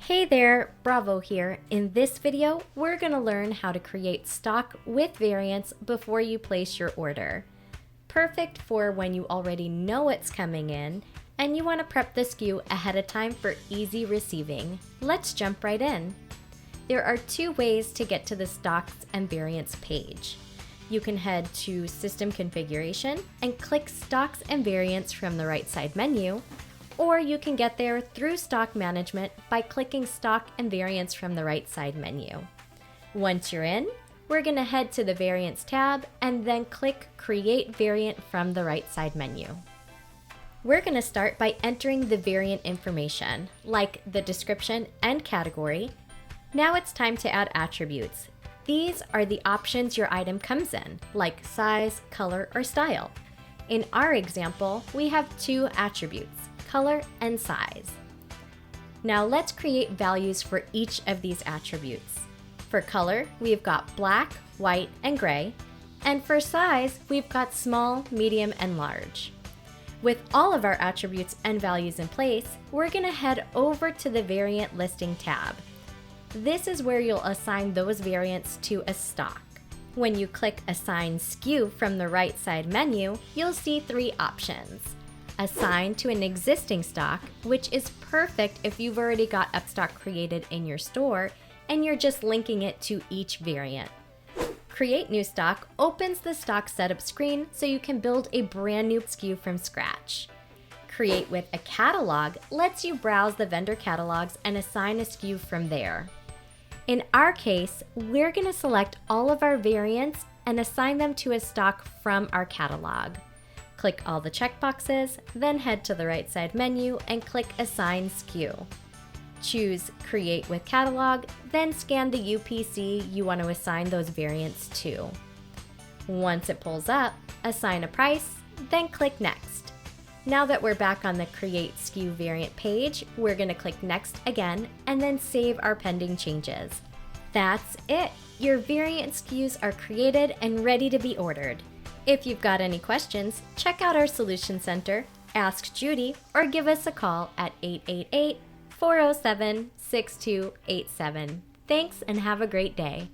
Hey there, Bravo here. In this video, we're going to learn how to create stock with variants before you place your order. Perfect for when you already know it's coming in and you want to prep the SKU ahead of time for easy receiving. Let's jump right in. There are two ways to get to the stocks and variants page. You can head to System Configuration and click Stocks and Variants from the right side menu, or you can get there through Stock Management by clicking Stock and Variants from the right side menu. Once you're in, we're going to head to the Variants tab and then click Create Variant from the right side menu. We're going to start by entering the variant information, like the description and category. Now it's time to add attributes. These are the options your item comes in, like size, color, or style. In our example, we have two attributes, color and size. Now let's create values for each of these attributes. For color, we've got black, white, and gray. And for size, we've got small, medium, and large. With all of our attributes and values in place, we're going to head over to the Variant Listing tab. This is where you'll assign those variants to a stock. When you click Assign SKU from the right side menu, you'll see three options. Assign to an existing stock, which is perfect if you've already got a stock created in your store and you're just linking it to each variant. Create New Stock opens the stock setup screen so you can build a brand new SKU from scratch. Create with a catalog lets you browse the vendor catalogs and assign a SKU from there. In our case, we're going to select all of our variants and assign them to a stock from our catalog. Click all the checkboxes, then head to the right side menu and click Assign SKU. Choose Create with Catalog, then scan the UPC you want to assign those variants to. Once it pulls up, assign a price, then click Next. Now that we're back on the Create SKU variant page, we're going to click Next again and then save our pending changes. That's it! Your variant SKUs are created and ready to be ordered. If you've got any questions, check out our Solution Center, ask Judy, or give us a call at 888-407-6287. Thanks and have a great day.